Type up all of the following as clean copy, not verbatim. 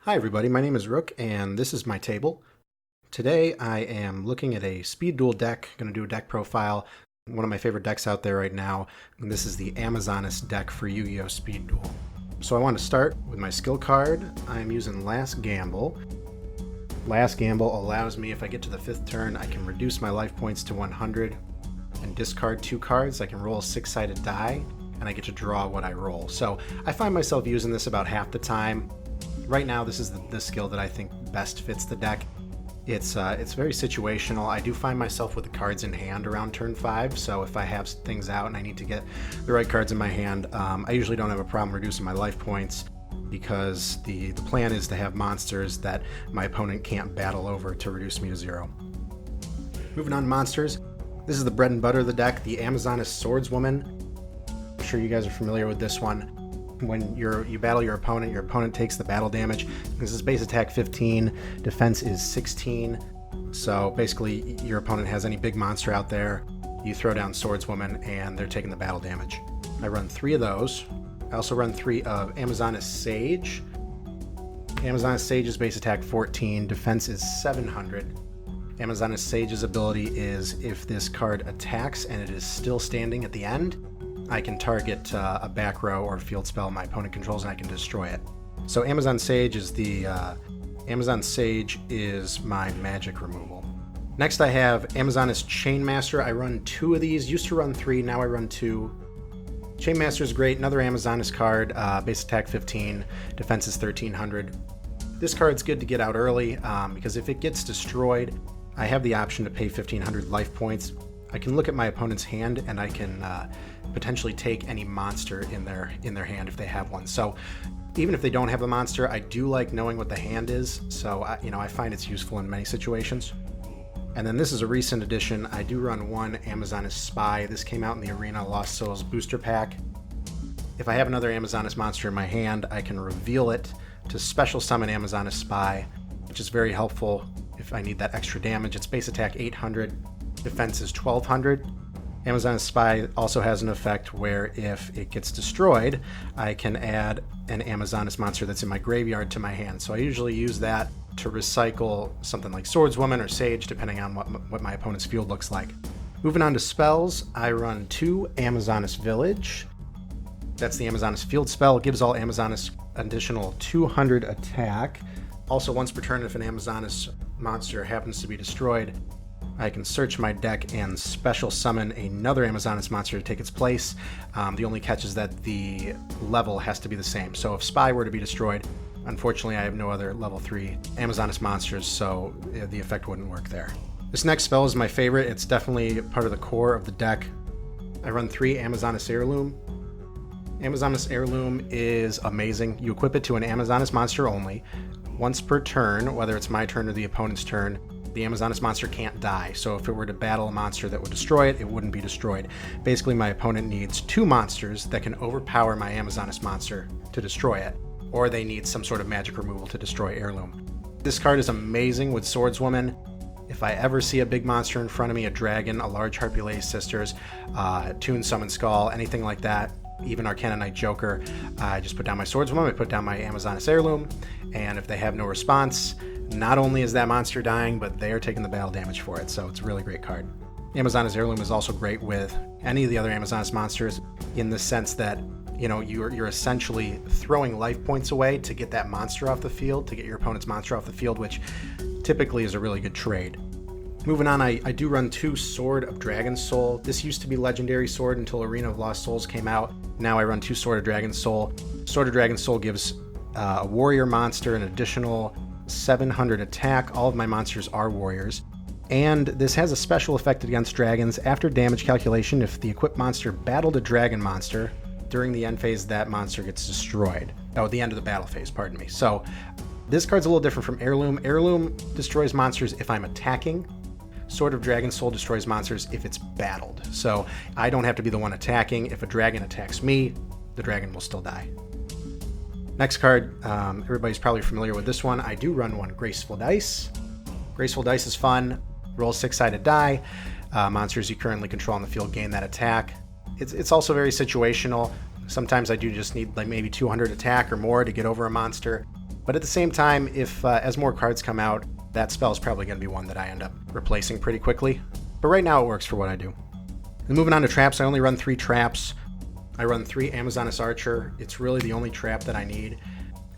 Hi everybody, my name is Rook and this is my table. Today I am looking at a speed duel deck, going to do a deck profile, one of my favorite decks out there right now, and this is the Amazonas deck for Yu-Gi-Oh! Speed Duel. So I want to start with my skill card. I'm using Last Gamble. Last Gamble allows me, if I get to the 5th turn, I can reduce my life points to 100 and discard 2 cards. I can roll a 6-sided die and I get to draw what I roll. So I find myself using this about half the time. Right now, this is the skill that I think best fits the deck. It's very situational. I do find myself with the cards in hand around turn 5, so if I have things out and I need to get the right cards in my hand, I usually don't have a problem reducing my life points because the plan is to have monsters that my opponent can't battle over to reduce me to 0. Moving on to monsters, this is the bread and butter of the deck, the Amazonas Swordswoman. I'm sure you guys are familiar with this one. When you battle your opponent takes the battle damage. This is base attack 15, defense is 16. So basically, your opponent has any big monster out there, you throw down Swordswoman, and they're taking the battle damage. I run 3 of those. I also run 3 of Amazonas Sage. Amazonas Sage is base attack 14, defense is 700. Amazonas Sage's ability is if this card attacks and it is still standing at the end, I can target a back row or field spell my opponent controls and I can destroy it. So Amazon Sage is my magic removal. Next I have Amazonas Chainmaster. I run 2 of these. Used to run 3, now I run 2. Chainmaster is great. Another Amazonas card, base attack 15, defense is 1300. This card's good to get out early because if it gets destroyed, I have the option to pay 1500 life points. I can look at my opponent's hand and I can potentially take any monster in their hand if they have one. So even if they don't have a monster, I do like knowing what the hand is. So I find it's useful in many situations. And then this is a recent addition. I do run 1 Amazonas Spy. This came out in the Arena Lost Souls booster pack. If I have another Amazonas monster in my hand, I can reveal it to special summon Amazonas Spy, which is very helpful if I need that extra damage. It's base attack 800. Defense is 1200. Amazonas Spy also has an effect where if it gets destroyed, I can add an Amazonas monster that's in my graveyard to my hand. So I usually use that to recycle something like Swordswoman or Sage, depending on what my opponent's field looks like. Moving on to spells, I run 2 Amazonas Village. That's the Amazonas field spell. It gives all Amazonas additional 200 attack. Also, once per turn, if an Amazonas monster happens to be destroyed, I can search my deck and special summon another Amazonas monster to take its place. The only catch is that the level has to be the same. So if Spy were to be destroyed, unfortunately I have no other level 3 Amazonas monsters, so the effect wouldn't work there. This next spell is my favorite. It's definitely part of the core of the deck. I run 3 Amazonas Heirloom. Amazonas Heirloom is amazing. You equip it to an Amazonas monster only. Once per turn, whether it's my turn or the opponent's turn, the Amazonas monster can't die. So if it were to battle a monster that would destroy it, it wouldn't be destroyed. Basically, my opponent needs 2 monsters that can overpower my Amazonas monster to destroy it, or they need some sort of magic removal to destroy Heirloom. This card is amazing with Swordswoman. If I ever see a big monster in front of me, a dragon, a large Harpulae's Sisters, Toon Summon Skull, anything like that, even Arcana Knight Joker, I just put down my Swordswoman, I put down my Amazonas Heirloom, and if they have no response, not only is that monster dying, but they are taking the battle damage for it, so it's a really great card. Amazonas Heirloom is also great with any of the other Amazonas monsters in the sense that, you're essentially throwing life points away to get that monster off the field, to get your opponent's monster off the field, which typically is a really good trade. Moving on, I do run 2 Sword of Dragon's Soul. This used to be Legendary Sword until Arena of Lost Souls came out. Now I run 2 Sword of Dragon's Soul. Sword of Dragon's Soul gives a warrior monster an additional 700 attack. All of my monsters are warriors. And this has a special effect against dragons. After damage calculation, if the equipped monster battled a dragon monster, during the end phase, that monster gets destroyed. Oh, the end of the battle phase, pardon me. So this card's a little different from Heirloom. Heirloom destroys monsters if I'm attacking. Sword of Dragon's Soul destroys monsters if it's battled. So I don't have to be the one attacking. If a dragon attacks me, the dragon will still die. Next card, everybody's probably familiar with this one. I do run 1 Graceful Dice. Graceful Dice is fun. Roll a 6-sided die. Monsters you currently control on the field gain that attack. It's also very situational. Sometimes I do just need like maybe 200 attack or more to get over a monster. But at the same time, if as more cards come out, that spell is probably going to be one that I end up replacing pretty quickly. But right now it works for what I do. And moving on to traps, I only run 3 traps. I run 3 Amazonas Archer. It's really the only trap that I need.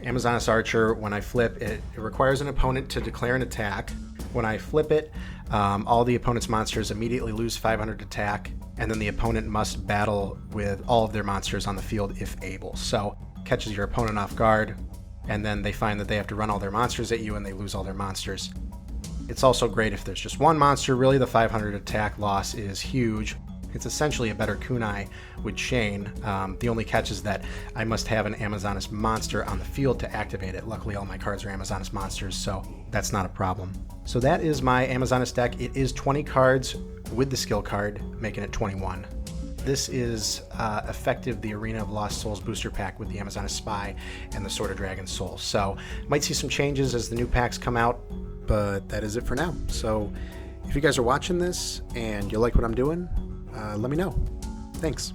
Amazonas Archer, when I flip, it requires an opponent to declare an attack. When I flip it, all the opponent's monsters immediately lose 500 attack, and then the opponent must battle with all of their monsters on the field if able. So, catches your opponent off guard, and then they find that they have to run all their monsters at you and they lose all their monsters. It's also great if there's just one monster. Really, the 500 attack loss is huge. It's essentially a better kunai with Chain. The only catch is that I must have an Amazonas monster on the field to activate it. Luckily, all my cards are Amazonas monsters, so that's not a problem. So that is my Amazonas deck. It is 20 cards with the skill card, making it 21. This is effective the Arena of Lost Souls booster pack with the Amazonas Spy and the Sword of Dragon Soul. So might see some changes as the new packs come out, but that is it for now. So if you guys are watching this and you like what I'm doing, let me know. Thanks.